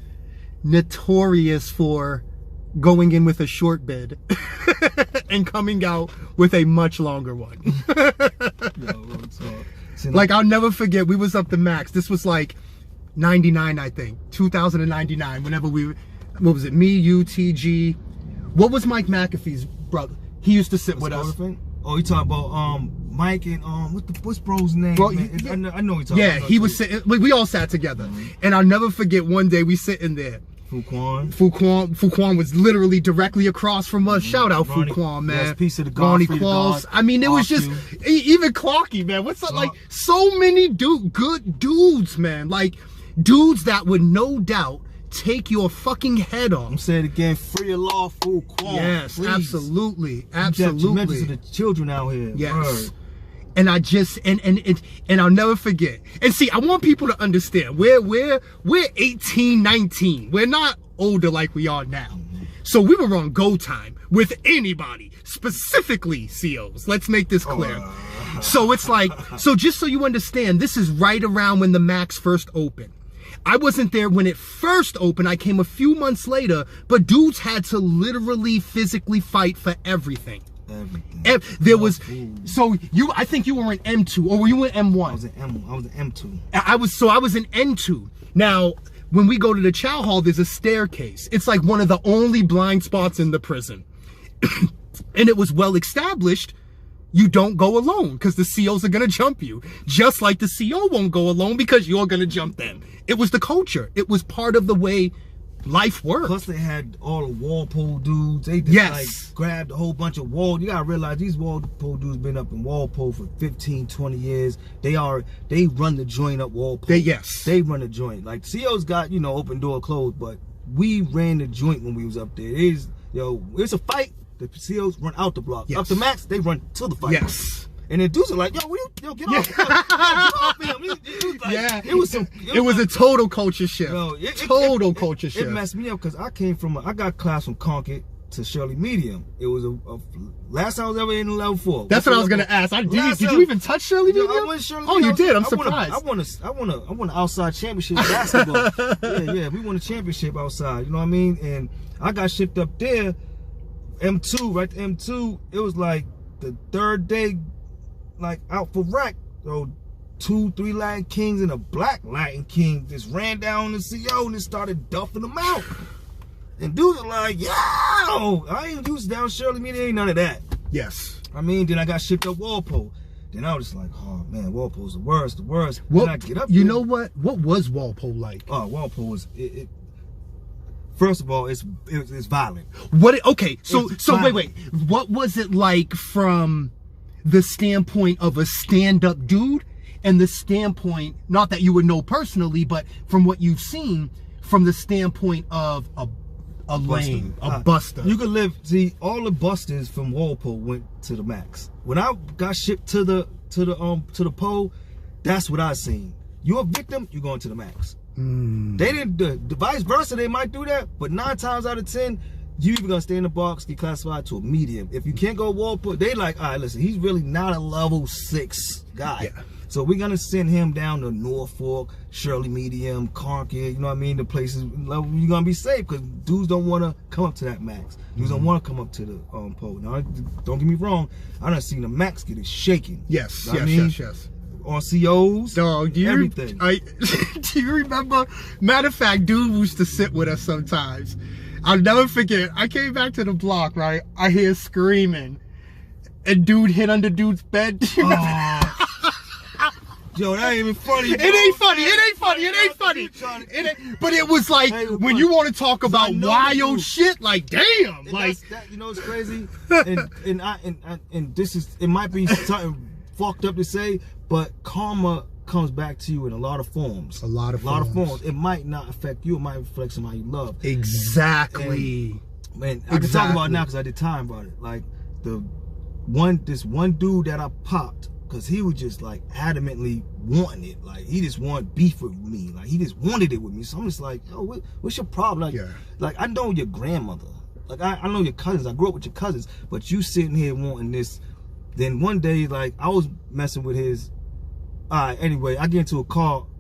notorious for going in with a short bid and coming out with a much longer one. Like, I'll never forget, we was up the max. This was like 99, I think, 2099, whenever what was it, me, you, TG. What was Mike McAfee's brother? He used to sit with us. Oh, you talking about Mike and what's bro's name? Bro, I know he talking. Yeah, he was sitting. We all sat together, and I'll never forget one day we sitting there. Fuquan was literally directly across from us. Shout out Fuquan, man. Yes, piece of the God, Qualls. I mean, it was just even Clarky, man. What's up? Like, so many good dudes, man. Like, dudes that would no doubt take your fucking head off. I'm saying it again, free of law, Fuquan. Yes, please. Absolutely. You mentioned the children out here. Yes. Word. And I just and I'll never forget. And see, I want people to understand we're 18, 19. We're not older like we are now. So we were on go time with anybody, specifically COs. Let's make this clear. So it's like, so just so you understand, this is right around when the Max first opened. I wasn't there when it first opened. I came a few months later, but dudes had to literally physically fight for everything. There was, so I think you were in M2, or were you in M1? I was in M2. I was in N2. Now, when we go to the chow hall, there's a staircase. It's like one of the only blind spots in the prison. And it was well established, you don't go alone because the COs are going to jump you. Just like the CO won't go alone because you're going to jump them. It was the culture. It was part of the way life work. Plus they had all the Walpole dudes. They just like grabbed a whole bunch of You gotta realize these Walpole dudes been up in Walpole for 15, 20 years. They run the joint up Walpole. They run the joint. Like CO's got, you know, open door closed, but we ran the joint when we was up there. It's a fight. The COs run out the block. Up to Max, they run to the fight. And the dudes are like, get off. Get off him. It was a total culture shift. Culture shift. It messed me up because I got class from Concord to Shirley Medium. It was a last time I was ever in level 4. That's what I was gonna ask. Did you even touch Shirley Medium? I went Shirley Medium. You did. I'm surprised. I won an outside championship basketball. We won a championship outside. You know what I mean? And I got shipped up there. M2, right to M2. It was like the third day, like out for rack. So 2-3 Latin Kings and a black Latin King just ran down the CO and just started duffing them out. And dudes are like, yo, I ain't used down Shirley Media, ain't none of that. I mean, then I got shipped up Walpole. Then I was just like, oh man, Walpole's the worst. Then I get up you know what? What was Walpole like? Oh, Walpole was first of all, it's violent. Wait. What was it like from the standpoint of a stand-up dude and the standpoint, not that you would know personally, but from what you've seen, from the standpoint of a lame, a buster? You could all the busters from Walpole went to the max. When I got shipped to the pole, that's what I seen. You're a victim, you're going to the max. They didn't the vice versa, they might do that, but 9 times out of 10, you either gonna stay in the box, get classified to a medium. If you can't go Walpole, they like, all right, listen, he's really not a level 6 guy. So we're gonna send him down to Norfolk, Shirley Medium, Concord, you know what I mean, the places you're gonna be safe, because dudes don't wanna come up to that max. Dudes don't wanna come up to the pole. Now, don't get me wrong, I done seen the max get it shaking. Yes. On COs, dog, everything. Do you remember? Matter of fact, dude used to sit with us sometimes. I'll never forget. I came back to the block, right? I hear screaming, and dude hit under dude's bed. Yo, that ain't even funny. It ain't funny. But it was like, when you want to talk about wild shit, like damn, like you know, it's crazy. And this is, it might be something fucked up to say, but karma comes back to you in a lot of forms. A lot of forms. It might not affect you. It might affect somebody you love. Exactly. Man, I can talk about it now because I did time about it. Like this one dude that I popped, because he was just like adamantly wanting it. Like he just wanted beef with me. Like he just wanted it with me. So I'm just like, yo, what's your problem? Like I know your grandmother. Like I know your cousins. I grew up with your cousins. But you sitting here wanting this. Then one day, like I was messing with his. Anyway, I get into a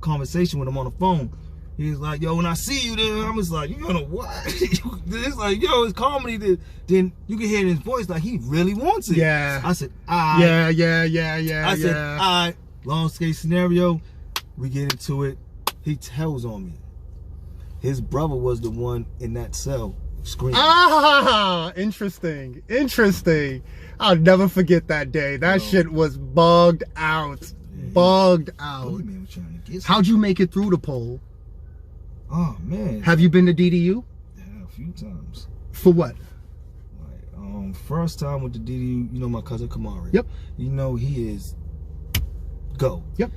conversation with him on the phone. He's like, yo, when I see you there, I'm just like, you gonna what? It's like, yo, it's comedy. Then you can hear in his voice like he really wants it. I said, yeah. I said, all right, long skate scenario. We get into it. He tells on me. His brother was the one in that cell screaming. Interesting. I'll never forget that day. That shit was bugged out. How'd you make it through the pole? Oh man. Have you been to DDU? Yeah, a few times. For what? Like, first time with the DDU, you know my cousin Kamari. Yep. You know he is go. Yep.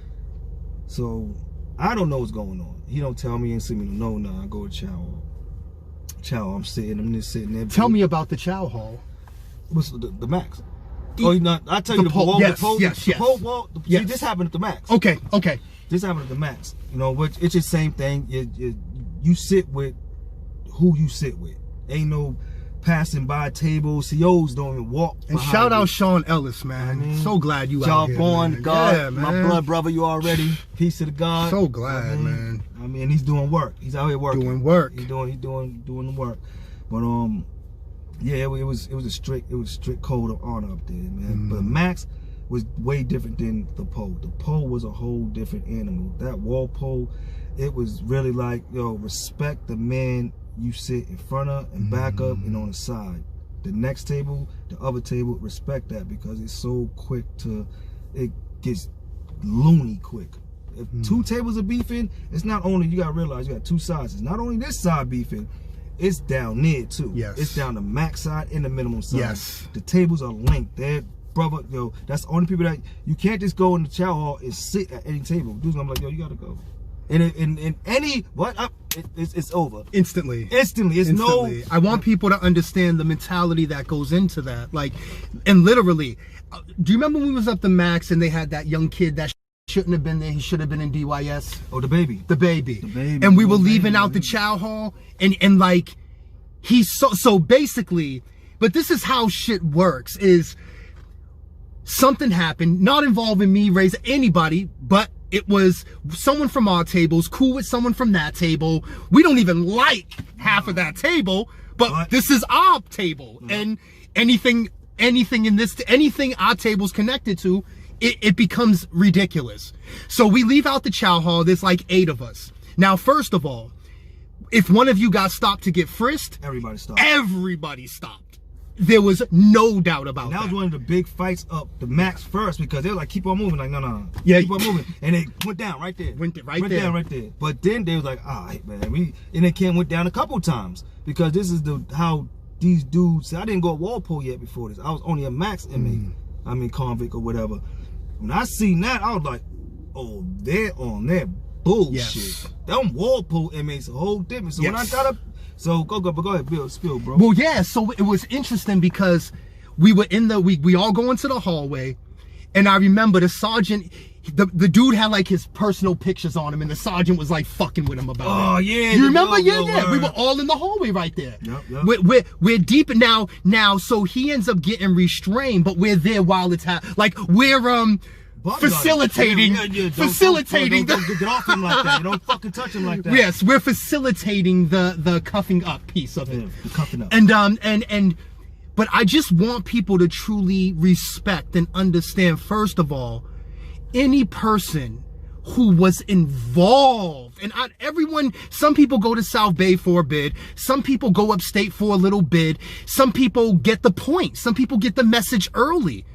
So I don't know what's going on. He don't tell me and see me. No, I go to chow. I'm just sitting there. Tell me about the chow hall. What's the max? Oh, I tell you the pole. Yes. The pole wall. See, this happened at the max. Okay. This happened at the max. You know, which it's the same thing. You sit with who you sit with. Ain't no passing by tables. COs don't even walk. And shout out Sean Ellis, man. So glad you out here. John God, my blood brother, you already. Peace to the God. So glad, man. I mean, he's doing work. He's out here working. He's doing the work. But yeah, it was a strict code of honor up there, man. But Max was way different than the pole. The pole was a whole different animal. That wall pole, it was really like, yo, respect the man you sit in front of and back up and on the side. The next table, the other table, respect that, because it's so quick it gets loony quick. If two tables are beefing, it's not only, you gotta realize you got two sides. It's not only this side beefing, it's down there too. Yes. It's down the max side and the minimum side. Yes. The tables are linked. They're brother, yo, that's the only people that you can't just go in the chow hall and sit at any table. Dude's gonna be like, yo, you gotta go. And in any what up, it's over instantly. It's no. I want people to understand the mentality that goes into that. Like, and literally, do you remember when we was up the Max and they had that young kid that shouldn't have been there? He should have been in DYS. Oh, the baby. And we were leaving out the chow hall, and like, he's so basically. But this is how shit works. Is something happened, not involving me, Raza, anybody, but it was someone from our tables, cool with someone from that table. We don't even like half of that table, but this is our table. And anything in this, anything our table's connected to, it becomes ridiculous. So we leave out the chow hall, there's like 8 of us. Now, first of all, if one of you got stopped to get frisked, everybody stopped. There was no doubt about that. That was one of the big fights up the Max first, because they were like, keep on moving. Like, no. Yeah. Keep on moving. And they went down right there. Went down right there. But then they was like, all right, man. And they went down a couple times, because this is how these dudes, I didn't go at Walpole yet before this. I was only a Max inmate. I mean, convict or whatever. When I seen that, I was like, oh, they're on their bullshit. Yes. Them Walpole inmates a whole different. So when I got up, so go ahead, Bill, spill, bro. Well, yeah, so it was interesting because we were in the, we all go into the hallway, and I remember the sergeant, the dude had like his personal pictures on him, and the sergeant was like fucking with him about it. Oh, yeah. You remember? Yeah. We were all in the hallway right there. Yep. We're deep now, so he ends up getting restrained, but we're there while it's happening. Like, we're, facilitating. Don't get off him like that. You don't fucking touch him like that. Yes, we're facilitating the cuffing up piece of it. Yeah, the cuffing up. And but I just want people to truly respect and understand, first of all, any person who was involved. And everyone, some people go to South Bay for a bid. Some people go upstate for a little bid. Some people get the point. Some people get the message early.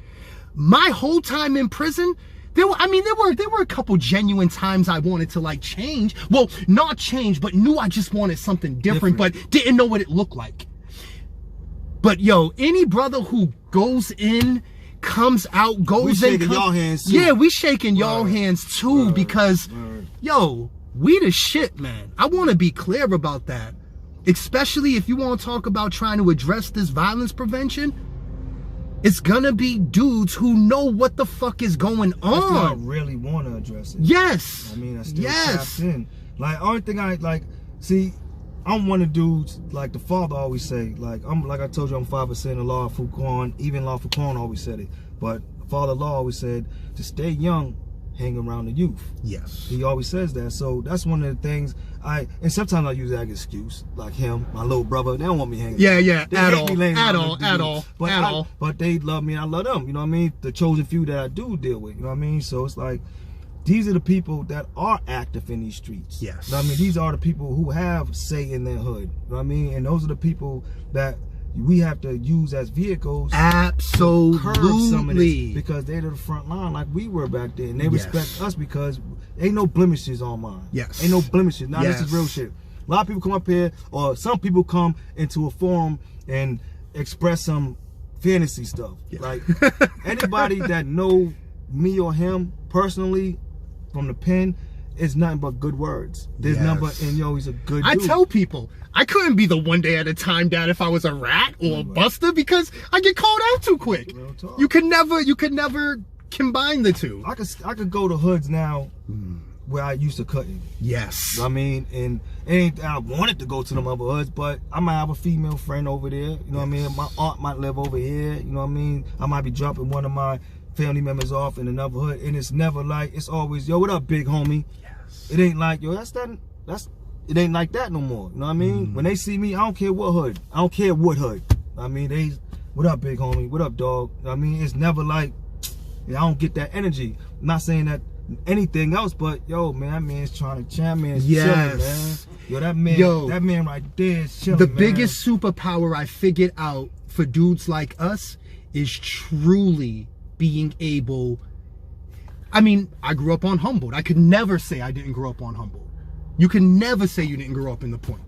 My whole time in prison, there were a couple genuine times I wanted to like change. Well, not change, but knew I just wanted something different, but didn't know what it looked like. But yo, any brother who goes in, comes out, goes in, y'all hands too. Yeah, we shaking y'all hands too, because yo, we the shit, man. I want to be clear about that. Especially if you want to talk about trying to address this violence prevention. It's gonna be dudes who know what the fuck is going on. I really want to address it. Yes. I mean, I still tapped in. Like, only thing I like, see, I'm one of dudes, like the father always say, like I told you, I'm 5% of law Foucault, even law Foucault always said it. But Father Law always said to stay young, hang around the youth. Yes. He always says that. So that's one of the things and sometimes I use that as an excuse, like him, my little brother. They don't want me hanging. Yeah, at all. But they love me and I love them. You know what I mean? The chosen few that I do deal with. You know what I mean? So it's like, these are the people that are active in these streets. Yes. You know what I mean? These are the people who have say in their hood. You know what I mean? And those are the people that we have to use as vehicles. Absolutely. To curb some of this, because they're the front line like we were back then. And they respect us because ain't no blemishes on mine. Yes. Ain't no blemishes. Now this is real shit. A lot of people come up here, or some people come into a forum and express some fantasy stuff. Like, anybody that know me or him personally from the pen, it's nothing but good words. There's nothing but, and yo, he's a good dude. I tell people, I couldn't be the one day at a time dad if I was a rat or a buster, because I get called out too quick. You could never combine the two. I could go to hoods now where I used to cut in. Yes. I mean, and I wanted to go to them other hoods, but I might have a female friend over there. You know what I mean? My aunt might live over here. You know what I mean? I might be dropping one of my family members off in another hood, and it's never like, it's always, yo, what up, big homie? Yes. It ain't like, yo, it ain't like that no more. You know what I mean? When they see me, I don't care what hood. I don't care what hood. I mean, what up, big homie? What up, dog? I mean, it's never like, I don't get that energy. I'm not saying that anything else, but yo, man, that man's trying to challenge, man's chilling, man. Yo, that man right there is chilling. The biggest superpower I figured out for dudes like us is truly being able I mean, I grew up on Humboldt. I could never say I didn't grow up on Humboldt. You can never say you didn't grow up in the Point.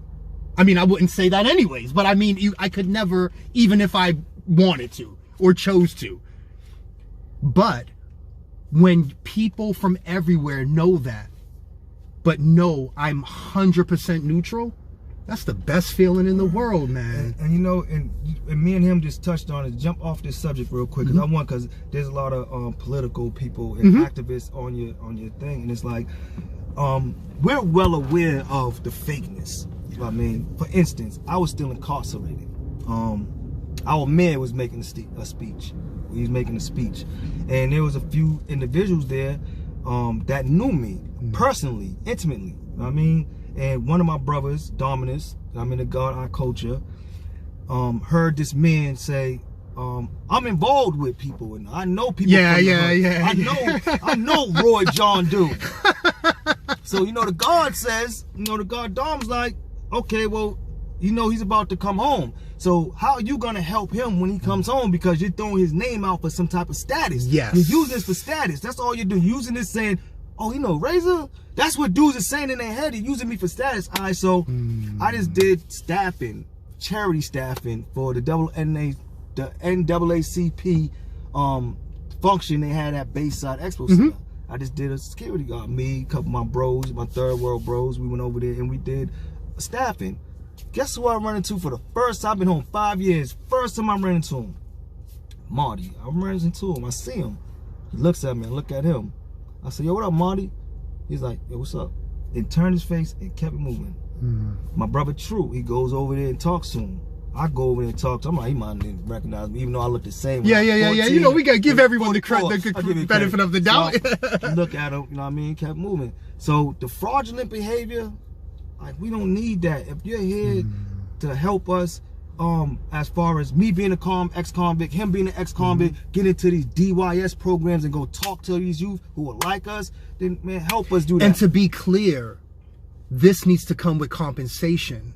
I mean, I wouldn't say that anyways, but I mean, I could never, even if I wanted to or chose to. But when people from everywhere know that, but no, I'm 100% neutral, that's the best feeling in the world, man. And you know, and me and him just touched on it. Jump off this subject real quick, because there's a lot of political people and activists on your thing, and it's like, we're well aware of the fakeness. You know what I mean? For instance, I was still incarcerated. Our mayor was making a speech. He was making a speech, and there was a few individuals there that knew me personally, intimately. You know what I mean? And one of my brothers, Dominus, I'm in the God Eye culture, heard this man say, I'm involved with people, and I know people. I know Roy John Doe. So, you know, the God says, you know, the God Dom's like, okay, well, you know, he's about to come home. So how are you going to help him when he comes home? Because you're throwing his name out for some type of status. Yes. You're using this for status. That's all you're doing. Using this saying, oh, you know, Raza, that's what dudes are saying in their head. They're using me for status. All right, so I just did staffing, charity staffing for the NAACP function they had at Bayside Expo Center. I just did a security guard. Me, a couple of my bros, my third world bros, we went over there and we did staffing. Guess who I run into for the first time? I've been home 5 years. First time I ran into him. Marty. I ran into him. I see him. He looks at me. I look at him. I said, yo, what up, Marty? He's like, yo, what's up? And turned his face and kept it moving. My brother True, he goes over there and talks to him. I go over there and talk to him. I'm like, he might not recognize me, even though I look the same. Yeah. You know, we got to give everyone the benefit of the doubt. So look at him, you know what I mean? Kept moving. So the fraudulent behavior, like, we don't need that. If you're here to help us, as far as me being a ex-convict, him being an ex-convict, get into these DYS programs and go talk to these youth who are like us, then, man, help us do that. And to be clear, this needs to come with compensation.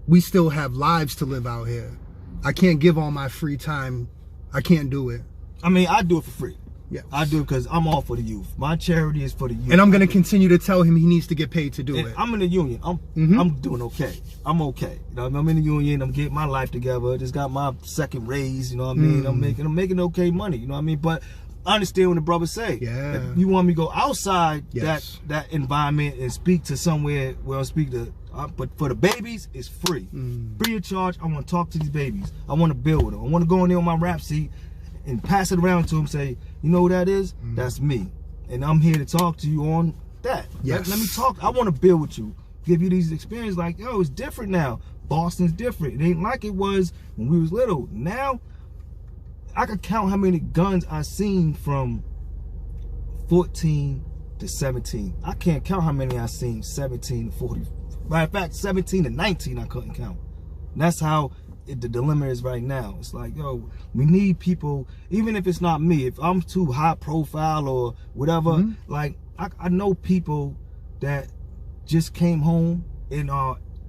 We still have lives to live out here. I can't give all my free time. I can't do it. I mean, I do it for free. Yeah, I do it because I'm all for the youth. My charity is for the youth. And I'm going to continue to tell him he needs to get paid to do it. I'm in the union. I'm doing okay. I'm okay. You know, I'm in the union. I'm getting my life together. Just got my second raise. You know what I mean? I'm making okay money. You know what I mean? But I understand what the brothers say. Yeah. If you want me to go outside that environment and speak to somewhere where I'll speak to, but for the babies, it's free. Free of charge. I want to talk to these babies. I want to build with them. I want to go in there on my rap seat and pass it around to them, say, you know who that is? That's me. And I'm here to talk to you on that. Yes. Let me talk. I want to build with you. Give you these experiences like, yo, it's different now. Boston's different. It ain't like it was when we was little. Now, I could count how many guns I seen from 14 to 17. I can't count how many I seen 17 to 40. Matter of fact, 17 to 19 I couldn't count. And that's how the dilemma is right now. It's like, yo, we need people, even if it's not me, if I'm too high profile or whatever, like, I know people that just came home and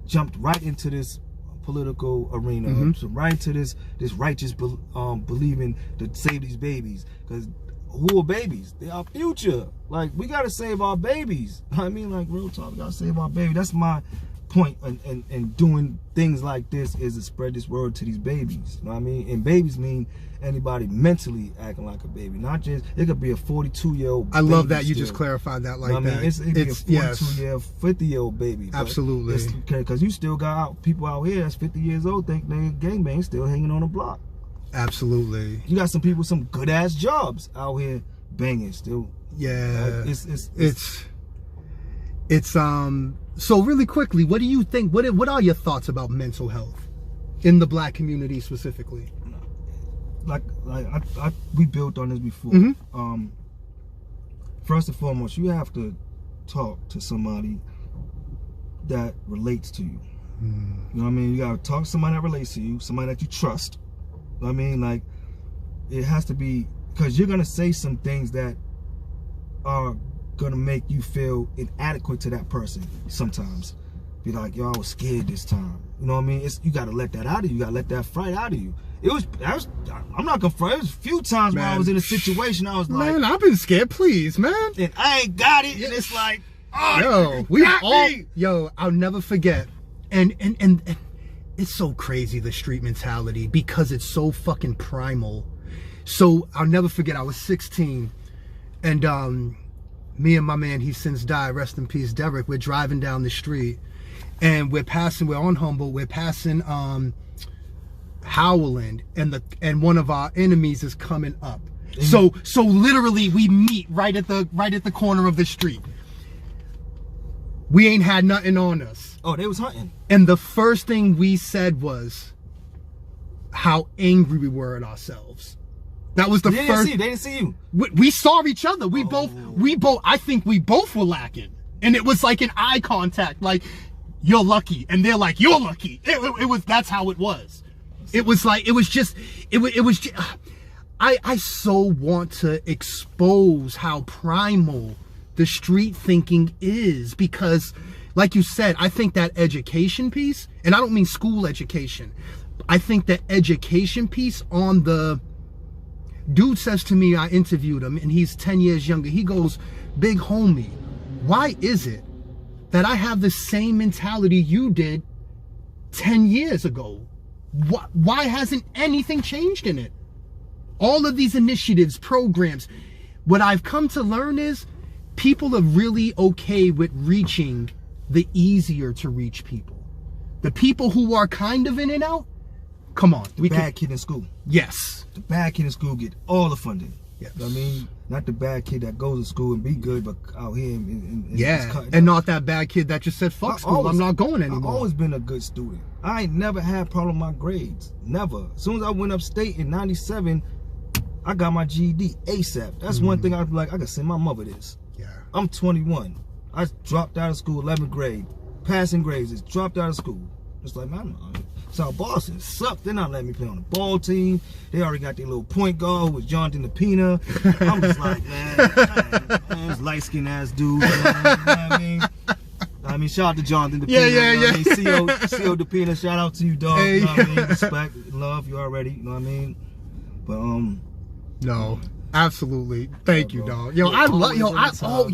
jumped right into this political arena, so right into this righteous believing to save these babies. Because who are babies? They are future. Like, we gotta save our babies. I mean, like, real talk, we gotta save our babies. That's my point in doing things like this, is to spread this word to these babies. You know what I mean? And babies mean anybody mentally acting like a baby, not just, it could be a 42-year-old I love that you just clarified that like that. It could be a 42-year-old, 50-year-old baby. Absolutely. Because you still got people out here that's 50 years old think they gangbang, still hanging on the block. Absolutely. You got some people with some good-ass jobs out here banging still. Yeah. It's so really quickly, what do you think, what are your thoughts about mental health in the black community specifically? Like we built on this before. First and foremost, you have to talk to somebody that relates to you. You know what I mean? You gotta talk to somebody that relates to you, somebody that you trust. You know what I mean? Like, it has to be, because you're gonna say some things that are gonna make you feel inadequate to that person sometimes. be like, yo, I was scared this time. You know what I mean? You gotta let that out of you. You gotta let that fright out of you. I'm not gonna front. It was a few times when I was in a situation I was like, man, I've been scared, please, man. And I ain't got it. And it's like, oh, yo, we all, yo, I'll never forget. And it's so crazy, the street mentality, because it's so fucking primal. So I'll never forget, I was 16, and me and my man, he's since died, rest in peace, Derek, we're driving down the street, and we're on Humboldt, we're passing Howland, and one of our enemies is coming up. So literally we meet right at the corner of the street. We ain't had nothing on us. Oh, they was hunting. And the first thing we said was how angry we were at ourselves. That was the first. They didn't see you. We saw each other. We both. I think we both were lacking, and it was like an eye contact. Like, you're lucky, and they're like, you're lucky. It was. That's how it was. It was like, it was just. I so want to expose how primal the street thinking is, because, like you said, I think that education piece, and I don't mean school education, I think that education piece on the. Dude says to me, I interviewed him, and he's 10 years younger. He goes, big homie, why is it that I have the same mentality you did 10 years ago? Why hasn't anything changed in it? All of these initiatives, programs, what I've come to learn is people are really okay with reaching the easier to reach people. The people who are kind of in and out, come on. The bad kid in school. Yes. The bad kid in school get all the funding. Yes. You know what I mean? Not the bad kid that goes to school and be good, but out here and not that bad kid that just said, fuck school, I'm not going anymore. I've always been a good student. I ain't never had problem with my grades. Never. As soon as I went upstate in 97, I got my GED ASAP. That's one thing I'd be like, I can send my mother this. Yeah. I'm 21. I dropped out of school, 11th grade. Passing grades, just dropped out of school. It's like, man, South Boston sucked. They're not letting me play on the ball team. They already got their little point guard with Jonathan the Pina. I'm just like, man, this light-skinned ass dude. You know what I mean? I mean, shout out to Jonathan the Pina. Yeah. I mean, CO the Pina, shout out to you, dog. Hey. You know what I mean? Respect, love, you already. You know what I mean? But no, absolutely. Thank you, bro. dog. Yo, I love. Yo, I love.